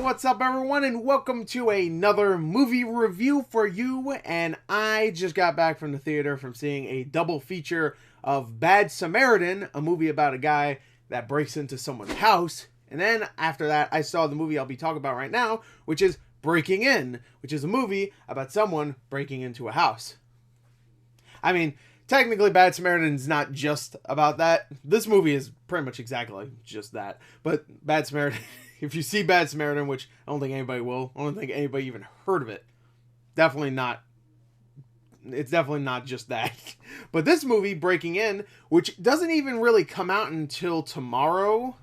what's up everyone, and welcome to another movie review for you. And I just got back from the theater from seeing a double feature of Bad Samaritan, a movie about a guy that breaks into someone's house. And then after that, I saw the movie I'll be talking about right now, which is Breaking In, which is a movie about someone breaking into a house. I mean, technically Bad Samaritan is not just about that. This movie is pretty much exactly just that. But Bad Samaritan, if you see Bad Samaritan, which I don't think anybody will, I don't think anybody even heard of it, definitely not. It's definitely not just that. But this movie, Breaking In, which doesn't even really come out until tomorrow.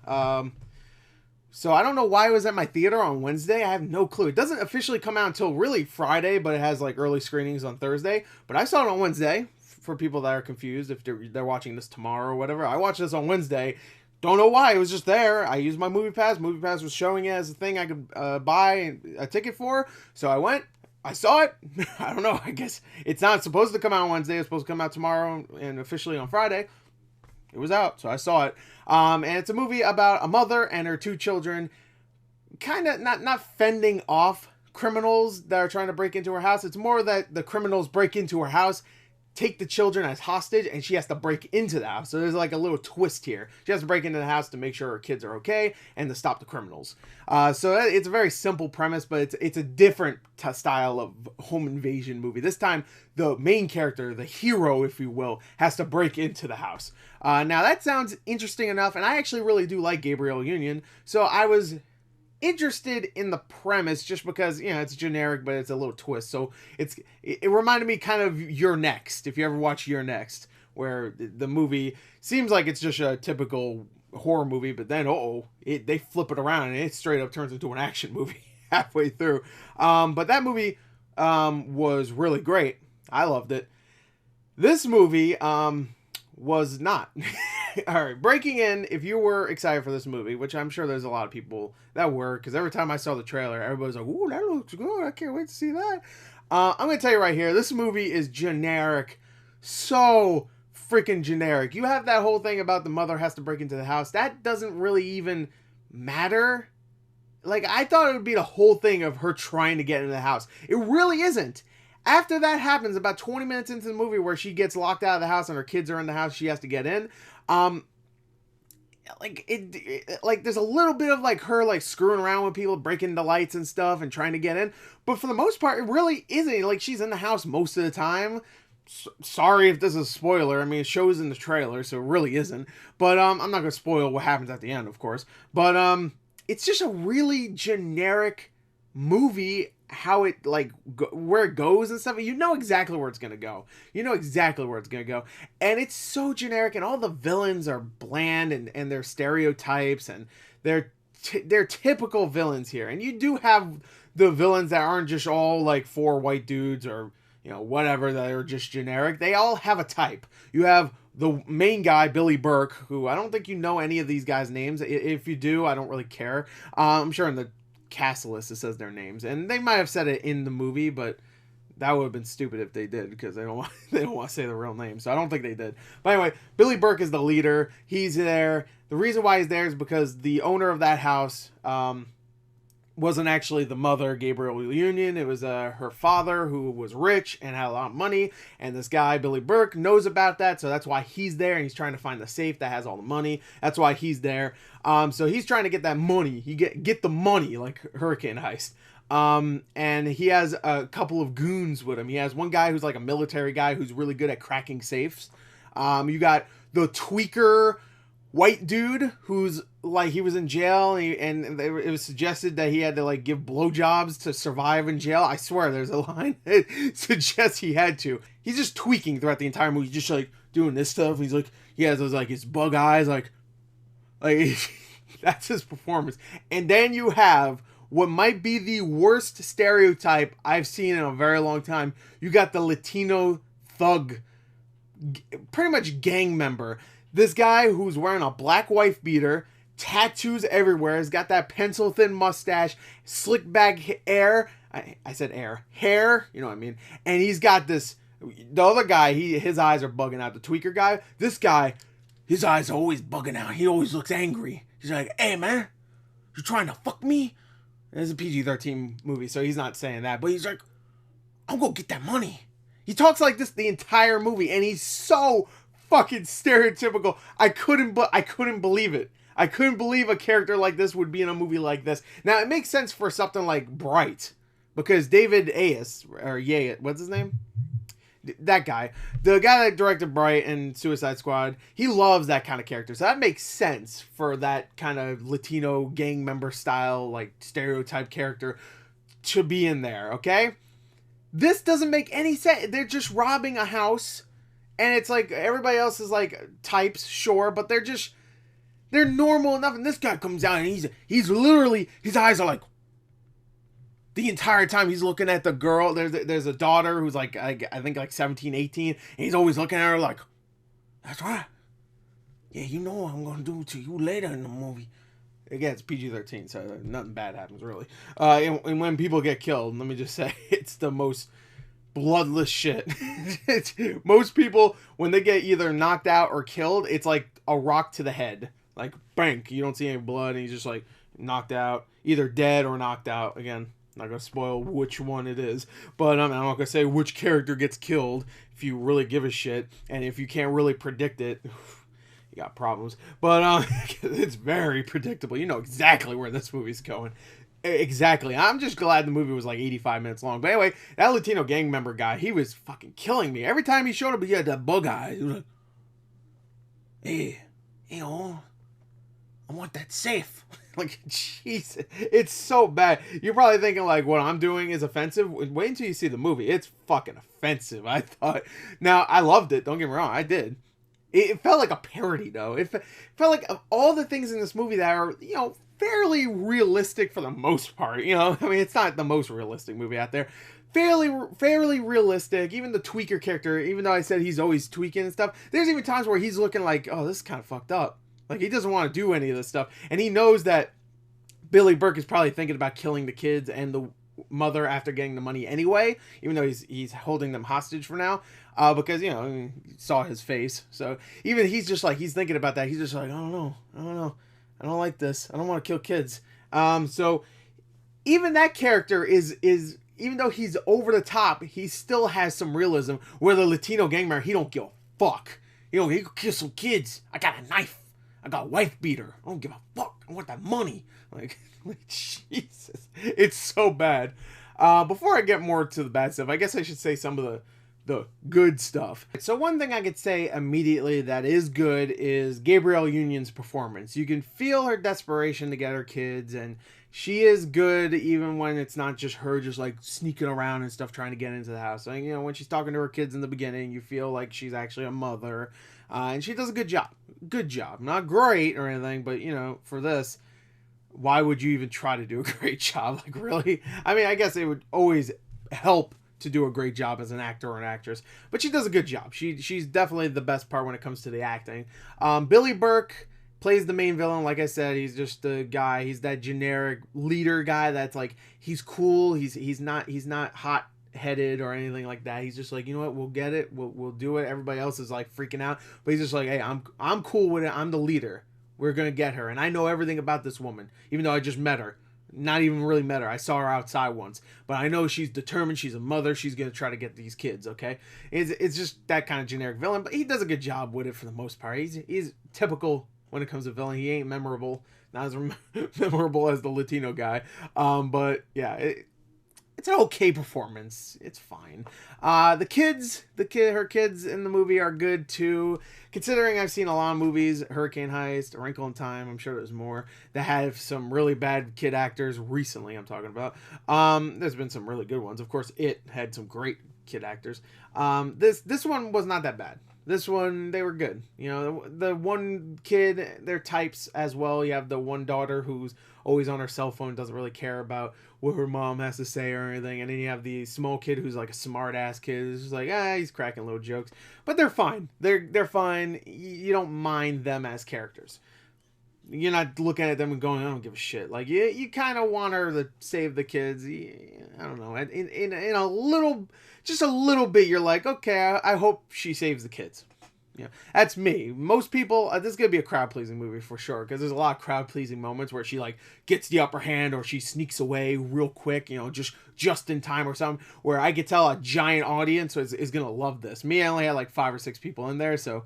So I don't know why it was at my theater on Wednesday. I have no clue. It doesn't officially come out until really Friday, but it has like early screenings on Thursday. But I saw it on Wednesday. For people that are confused, if they're watching this tomorrow or whatever, I watched this on Wednesday. Don't know why, it was just there. I used my Movie Pass. Movie Pass was showing it as a thing I could buy a ticket for. So I went. I saw it. I don't know. I guess it's not supposed to come out on Wednesday. It's supposed to come out tomorrow and officially on Friday. It was out, so I saw it. And it's a movie about a mother and her two children, kind of not fending off criminals that are trying to break into her house. It's more that the criminals break into her house, take the children as hostage, and she has to break into the house. So there's like a little twist here. She has to break into the house to make sure her kids are okay and to stop the criminals. So it's a very simple premise, but it's a different style of home invasion movie. This time, the main character, the hero, if you will, has to break into the house. Now that sounds interesting enough, and I actually really do like Gabrielle Union, so I was interested in the premise just because, you know, it's generic, but it's a little twist. So it reminded me kind of You're Next, if you ever watch You're Next, where the movie seems like it's just a typical horror movie, but then they flip it around and it straight up turns into an action movie halfway through. But that movie was really great. I loved it. This movie was not. All right, Breaking In, if you were excited for this movie, which I'm sure there's a lot of people that were, because every time I saw the trailer, everybody's like, ooh, that looks good, I can't wait to see that. I'm going to tell you right here, this movie is generic, so freaking generic. You have that whole thing about the mother has to break into the house. That doesn't really even matter. Like, I thought it would be the whole thing of her trying to get into the house. It really isn't. After that happens, about 20 minutes into the movie where she gets locked out of the house and her kids are in the house, she has to get in. Like there's a little bit of like her like screwing around with people, breaking the lights and stuff and trying to get in. But for the most part, it really isn't. Like, she's in the house most of the time. Sorry if this is a spoiler. I mean, it shows in the trailer, so it really isn't. But I'm not gonna spoil what happens at the end, of course. But it's just a really generic movie. How it where it goes and stuff, you know exactly where it's gonna go. You know exactly where it's gonna go, and it's so generic. And all the villains are bland and they're stereotypes and they're typical villains here. And you do have the villains that aren't just all like four white dudes or, you know, whatever, that are just generic. They all have a type. You have the main guy, Billy Burke, who I don't think you know any of these guys' names. If you do, I don't really care. I'm sure in the cast list it says their names, and they might have said it in the movie, but that would have been stupid if they did, because they don't want to say the real name, so I don't think they did. But anyway, Billy Burke is the leader. He's there. The reason why he's there is because the owner of that house wasn't actually the mother, Gabrielle Union. It was her father, who was rich and had a lot of money, and this guy, Billy Burke, knows about that, so that's why he's there, and he's trying to find the safe that has all the money. That's why he's there. So he's trying to get that money. He get the money, like Hurricane Heist. And he has a couple of goons with him. He has one guy who's like a military guy who's really good at cracking safes. You got the tweaker white dude who's like, he was in jail and it was suggested that he had to like give blowjobs to survive in jail. I swear there's a line that suggests he had to. He's just tweaking throughout the entire movie, just like doing this stuff. He's like, he has those like his bug eyes, like that's his performance. And then you have what might be the worst stereotype I've seen in a very long time. You got the Latino thug, pretty much gang member. This guy who's wearing a black wife beater, tattoos everywhere, has got that pencil thin mustache, slick back hair. I said hair, you know what I mean? And he's got this, the other guy, his eyes are bugging out. The tweaker guy, this guy, his eyes are always bugging out. He always looks angry. He's like, hey man, you trying to fuck me? It's a PG-13 movie, so he's not saying that. But he's like, I'm gonna get that money. He talks like this the entire movie, and he's so fucking stereotypical. I couldn't believe it. I couldn't believe a character like this would be in a movie like this. Now, it makes sense for something like Bright, because David Ayers, or Yayat, what's his name? That guy. The guy that directed Bright and Suicide Squad, he loves that kind of character. So that makes sense for that kind of Latino gang member style, like stereotype character to be in there, okay? This doesn't make any sense. They're just robbing a house, and it's like everybody else is like types, sure, but they're normal enough. And this guy comes out and he's literally, his eyes are like, the entire time he's looking at the girl. There's a daughter who's like, I think like 17, 18, and he's always looking at her like, that's right. Yeah, you know what I'm going to do to you later in the movie. Again, it's PG-13, so nothing bad happens, really. And when people get killed, let me just say, it's the most bloodless shit. Most people, when they get either knocked out or killed, it's like a rock to the head. Like, bang, you don't see any blood, and he's just like knocked out, either dead or knocked out. Again, I'm not going to spoil which one it is, but I'm not going to say which character gets killed if you really give a shit, and if you can't really predict it, you got problems. But it's very predictable. You know exactly where this movie's going. Exactly. I'm just glad the movie was like 85 minutes long. But anyway, that Latino gang member guy, he was fucking killing me. Every time he showed up, he had that bug eye. He was like, hey, oh, I want that safe. Like, Jesus, it's so bad. You're probably thinking like what I'm doing is offensive. Wait until you see the movie. It's fucking offensive, I thought. Now, I loved it. Don't get me wrong. I did. It felt like a parody, though. It felt like of all the things in this movie that are, you know, fairly realistic for the most part. You know, I mean, it's not the most realistic movie out there. Fairly realistic. Even the tweaker character, even though I said he's always tweaking and stuff, there's even times where he's looking like, oh, this is kind of fucked up. Like, he doesn't want to do any of this stuff. And he knows that Billy Burke is probably thinking about killing the kids and the mother after getting the money anyway, even though he's holding them hostage for now, because, you know, you saw his face. So even he's just like, he's thinking about that. He's just like, I don't know. I don't like this. I don't want to kill kids. So even that character is even though he's over the top, he still has some realism, where the Latino gang member, he don't give a fuck. You know, he could kill some kids. I got a knife. I got a wife beater. I don't give a fuck. I want that money. Like Jesus. It's so bad. Before I get more to the bad stuff, I guess I should say some of the good stuff. So one thing I could say immediately that is good is Gabrielle Union's performance. You can feel her desperation to get her kids, and she is good even when it's not just her just like sneaking around and stuff trying to get into the house. So, you know, when she's talking to her kids in the beginning, you feel like she's actually a mother. And she does a good job. Good job. Not great or anything, but, you know, for this, why would you even try to do a great job? Like, really? I mean, I guess it would always help to do a great job as an actor or an actress, but she does a good job. She's definitely the best part when it comes to the acting. Billy Burke plays the main villain. Like I said, he's just the guy. He's that generic leader guy that's like, he's cool. He's not hot headed or anything like that. He's just like, you know what, we'll get it, we'll do it. Everybody else is like freaking out, but he's just like, hey, I'm cool with it. I'm the leader. We're gonna get her, and I know everything about this woman, even though I just met her. Not even really met her. I saw her outside once, but I know she's determined. She's a mother. She's gonna try to get these kids. Okay, it's just that kind of generic villain, but he does a good job with it for the most part. He's typical when it comes to villain. He ain't memorable, not as memorable as the Latino guy. But yeah, it's an okay performance. It's fine. Her kids in the movie are good too. Considering I've seen a lot of movies, Hurricane Heist, A Wrinkle in Time, I'm sure there's more, that have some really bad kid actors recently, I'm talking about. There's been some really good ones. Of course, It had some great kid actors. This one was not that bad. This one, they were good. You know, the one kid, they're types as well. You have the one daughter who's always on her cell phone, doesn't really care about what her mom has to say or anything. And then you have the small kid who's like a smart ass kid. It's just like, he's cracking little jokes. But they're fine. They're fine. You don't mind them as characters. You're not looking at them and going, I don't give a shit. Like, you kind of want her to save the kids. I don't know. In a little, just a little bit, you're like, okay, I hope she saves the kids. Yeah, that's me. Most people, this is gonna be a crowd pleasing movie for sure, because there's a lot of crowd pleasing moments where she like gets the upper hand or she sneaks away real quick, just in time or something. Where I could tell a giant audience is gonna love this. Me, I only had like 5 or 6 people in there, so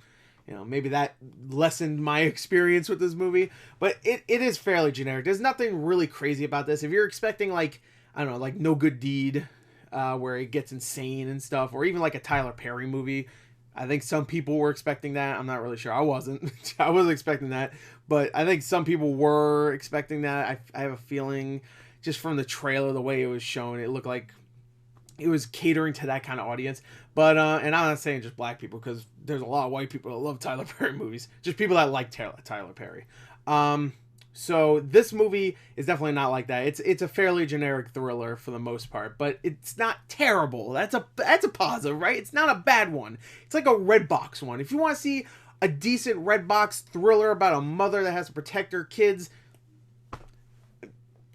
maybe that lessened my experience with this movie. But it is fairly generic. There's nothing really crazy about this. If you're expecting like, I don't know, like No Good Deed, where it gets insane and stuff, or even like a Tyler Perry movie. I think some people were expecting that. I'm not really sure. I wasn't. I wasn't expecting that. But I think some people were expecting that. I have a feeling, just from the trailer, the way it was shown, it looked like it was catering to that kind of audience. But, and I'm not saying just black people, because there's a lot of white people that love Tyler Perry movies. Just people that like Tyler Perry. So this movie is definitely not like that. It's a fairly generic thriller for the most part, but it's not terrible. That's a positive, right? It's not a bad one. It's like a Redbox one. If you want to see a decent Redbox thriller about a mother that has to protect her kids,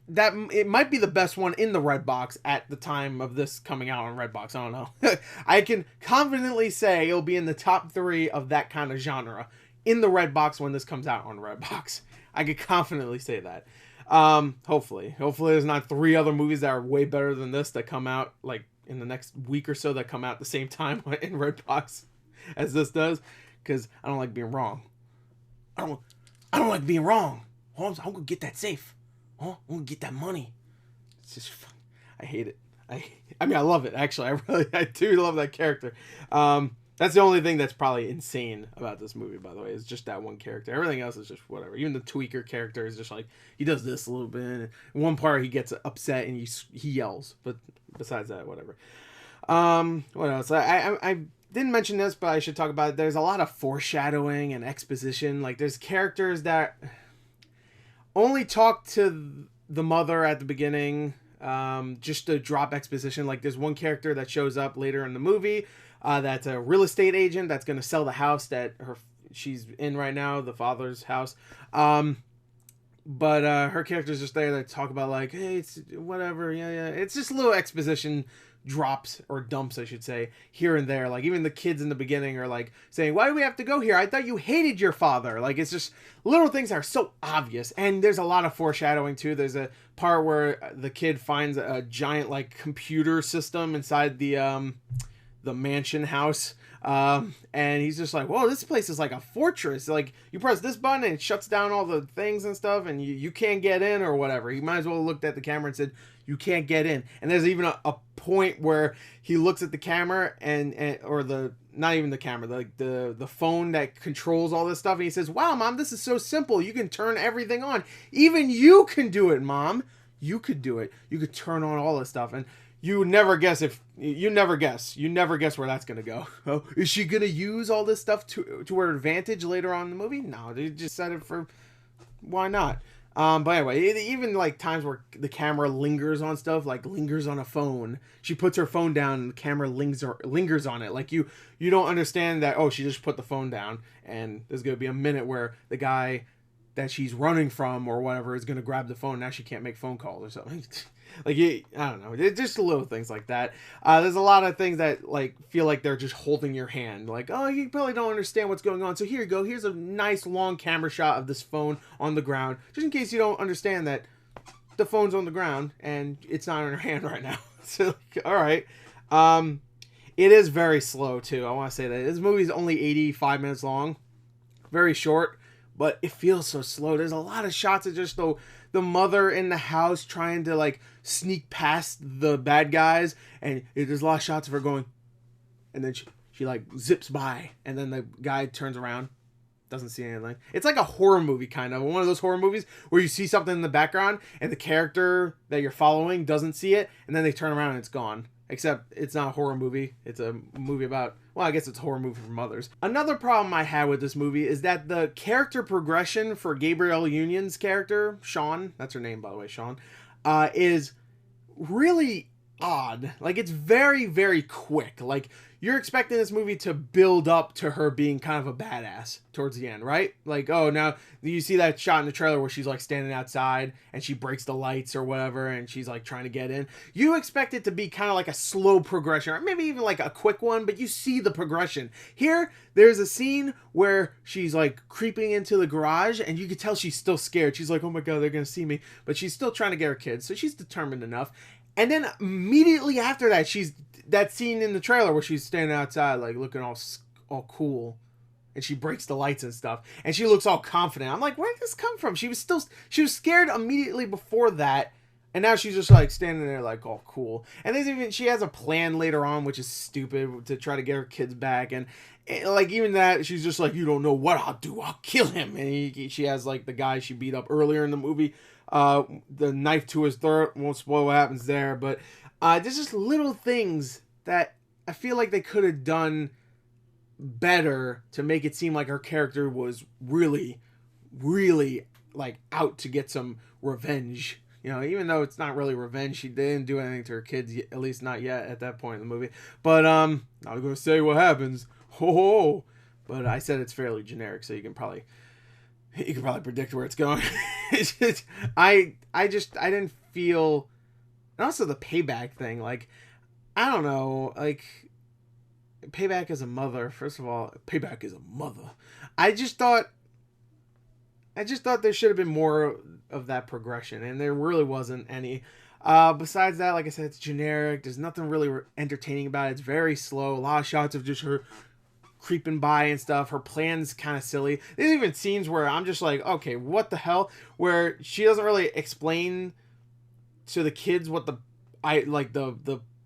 that it might be the best one in the Redbox at the time of this coming out on Redbox. I don't know. I can confidently say it'll be in the top 3 of that kind of genre in the Redbox when this comes out on Redbox. I could confidently say that. Hopefully there's not 3 other movies that are way better than this that come out like in the next week or so, that come out at the same time in Redbox as this does, because I don't like being wrong. I don't like being wrong. I'm gonna get that safe. I'm gonna get that money. It's just fun. I hate it. I mean, I love it, actually. I do love that character. That's the only thing that's probably insane about this movie, by the way, is just that one character. Everything else is just whatever. Even the tweaker character is just like, he does this a little bit. And in one part, he gets upset and he yells. But besides that, whatever. What else? I didn't mention this, but I should talk about it. There's a lot of foreshadowing and exposition. Like, there's characters that only talk to the mother at the beginning, just to drop exposition. Like, there's one character that shows up later in the movie, that's a real estate agent that's going to sell the house that she's in right now, the father's house. But her character's just there to talk about like, hey, it's whatever. Yeah. It's just little exposition drops, or dumps, I should say, here and there. Like, even the kids in the beginning are like saying, why do we have to go here? I thought you hated your father. Like, it's just little things that are so obvious. And there's a lot of foreshadowing too. There's a part where the kid finds a giant like computer system inside the mansion house, and he's just like, whoa, this place is like a fortress. Like, you press this button and it shuts down all the things and stuff, and you can't get in or whatever. He might as well have looked at the camera and said, you can't get in. And there's even a point where he looks at the camera or not even the camera, like the phone that controls all this stuff, and he says, wow, Mom, this is so simple. You can turn everything on. Even you can do it, Mom. You could do it. You could turn on all this stuff. And you never guess where that's gonna go. Oh, is she gonna use all this stuff to her advantage later on in the movie? No, they just said it for, why not? But anyway, even like times where the camera lingers on stuff, like lingers on a phone. She puts her phone down and the camera lingers on it. Like, you don't understand that, oh, she just put the phone down, and there's gonna be a minute where the guy that she's running from or whatever is gonna grab the phone. Now she can't make phone calls or something. Like, I don't know. It's just little things like that. There's a lot of things that like feel like they're just holding your hand. Like, oh, you probably don't understand what's going on. So here you go. Here's a nice long camera shot of this phone on the ground, just in case you don't understand that the phone's on the ground and it's not in her hand right now. So, all right. It is very slow too. I want to say that this movie is only 85 minutes long, very short, but it feels so slow. There's a lot of shots of just the mother in the house trying to like sneak past the bad guys, and there's a lot of shots of her going, and then she like zips by, and then the guy turns around, doesn't see anything. It's like a horror movie, kind of one of those horror movies where you see something in the background and the character that you're following doesn't see it, and then they turn around and it's gone. Except it's not a horror movie. It's a movie about, well, I guess it's a horror movie for mothers. Another problem I had with this movie is that the character progression for Gabrielle Union's character, Sean, that's her name, by the way, Sean, is really odd. Like, it's very, very quick. Like, you're expecting this movie to build up to her being kind of a badass towards the end, right? Like, oh, now you see that shot in the trailer where she's like standing outside and she breaks the lights or whatever and she's like trying to get in. You expect it to be kind of like a slow progression or maybe even like a quick one, but you see the progression. Here, there's a scene where she's like creeping into the garage and you can tell she's still scared. She's like, oh my God, they're going to see me. But she's still trying to get her kids. So she's determined enough. And then immediately after that, she's that scene in the trailer where she's standing outside, like looking all cool, and she breaks the lights and stuff, and she looks all confident. I'm like, where did this come from? She was scared immediately before that, and now she's just like standing there like all cool. And there's even she has a plan later on, which is stupid, to try to get her kids back, and like even that she's just like, you don't know what I'll do, I'll kill him. And she has like the guy she beat up earlier in the movie. The knife to his throat. Won't spoil what happens there, but there's just little things that I feel like they could have done better to make it seem like her character was really, really like out to get some revenge. You know, even though it's not really revenge, she didn't do anything to her kids, at least not yet at that point in the movie. But not gonna say what happens. Ho! But I said it's fairly generic, so you can probably predict where it's going. It's just, I didn't feel, and also the payback thing, like, I don't know, like, payback as a mother, first of all, payback is a mother. I just thought there should have been more of that progression, and there really wasn't any. Besides that, like I said, it's generic, there's nothing really entertaining about it, it's very slow, a lot of shots of just her creeping by and stuff. Her plan's kind of silly. There's even scenes where I'm just like, okay, what the hell? Where she doesn't really explain to the kids what the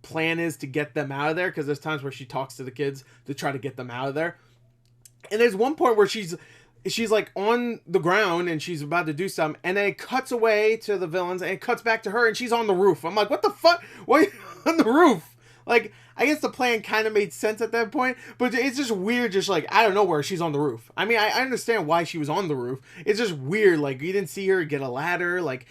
plan is to get them out of there, because there's times where she talks to the kids to try to get them out of there. And there's one point where she's like on the ground and she's about to do something, and then it cuts away to the villains and it cuts back to her and she's on the roof. I'm like, what the fuck? Why are you on the roof? Like, I guess the plan kind of made sense at that point, but it's just weird, just like, I don't know where she's on the roof. I mean, I understand why she was on the roof. It's just weird, like, you didn't see her get a ladder. Like,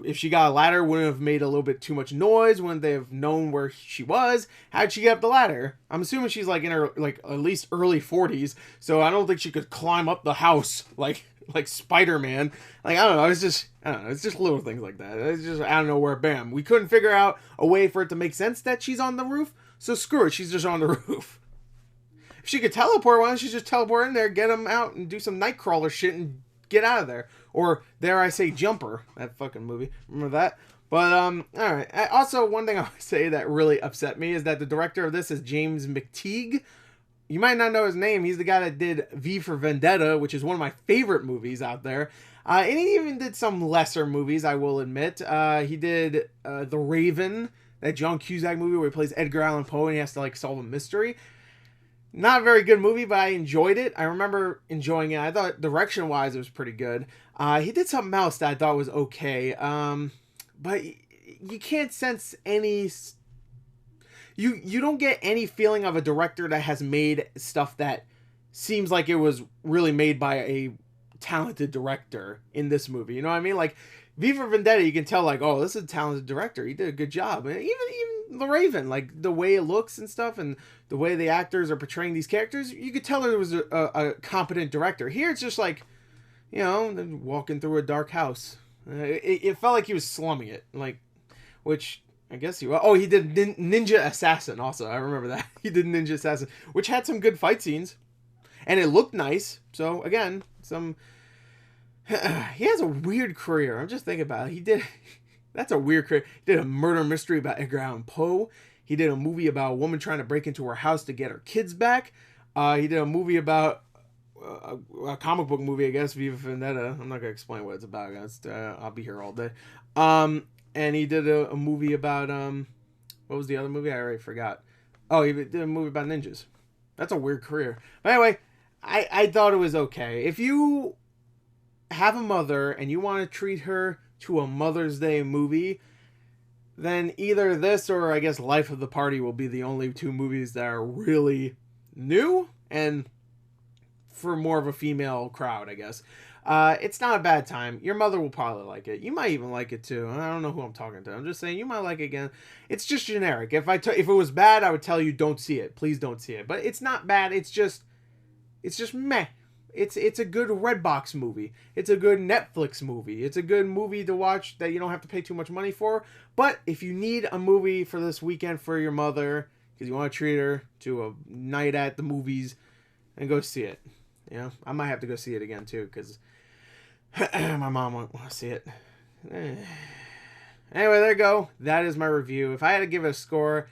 if she got a ladder, wouldn't have made a little bit too much noise. Wouldn't they have known where she was? How'd she get up the ladder? I'm assuming she's, like, in her, like, at least early 40s, so I don't think she could climb up the house, like Spider-Man. Like, I don't know, it's just little things like that. It's just out of nowhere, bam. We couldn't figure out a way for it to make sense that she's on the roof, so screw it, she's just on the roof. If she could teleport, why don't she just teleport in there, get them out, and do some Nightcrawler shit and get out of there? Or, dare I say, Jumper, that fucking movie. Remember that? But, alright. Also, one thing I would say that really upset me is that the director of this is James McTeague. You might not know his name. He's the guy that did V for Vendetta, which is one of my favorite movies out there. And he even did some lesser movies, I will admit. He did The Raven, that John Cusack movie where he plays Edgar Allan Poe and he has to, like, solve a mystery. Not a very good movie, but I enjoyed it. I remember enjoying it. I thought direction-wise it was pretty good. He did something else that I thought was okay. But you can't sense any... You don't get any feeling of a director that has made stuff that seems like it was really made by a talented director in this movie. You know what I mean? Like, V for Vendetta, you can tell, like, oh, this is a talented director. He did a good job. And even The Raven, like, the way it looks and stuff and the way the actors are portraying these characters, you could tell it was a competent director. Here, it's just like, you know, walking through a dark house. It felt like he was slumming it, like, which... I guess he was. Oh, he did Ninja Assassin also. I remember that. He did Ninja Assassin, which had some good fight scenes. And it looked nice. So, again, he has a weird career. I'm just thinking about it. That's a weird career. He did a murder mystery about Edgar Allan Poe. He did a movie about a woman trying to break into her house to get her kids back. He did a movie about... a comic book movie, I guess, Viva Vendetta. I'm not going to explain what it's about, guys. I'll be here all day. And he did a movie about, what was the other movie? I already forgot. Oh, he did a movie about ninjas. That's a weird career. But anyway, I thought it was okay. If you have a mother and you want to treat her to a Mother's Day movie, then either this or, I guess, Life of the Party will be the only two movies that are really new and for more of a female crowd, I guess. It's not a bad time. Your mother will probably like it. You might even like it too. I don't know who I'm talking to. I'm just saying you might like it again. It's just generic. If if it was bad, I would tell you don't see it. Please don't see it. But it's not bad. It's just meh. It's a good Redbox movie. It's a good Netflix movie. It's a good movie to watch that you don't have to pay too much money for. But if you need a movie for this weekend for your mother, because you want to treat her to a night at the movies, and go see it. You know, I might have to go see it again too, because my mom won't want to see it. Anyway, there you go. That is my review. If I had to give it a score,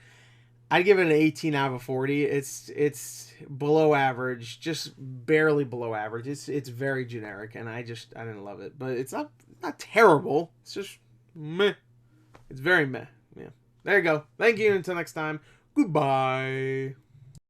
I'd give it an 18 out of 40. It's below average, just barely below average. It's very generic, and I didn't love it. But it's not terrible. It's just meh. It's very meh. Yeah. There you go. Thank you. Until next time. Goodbye.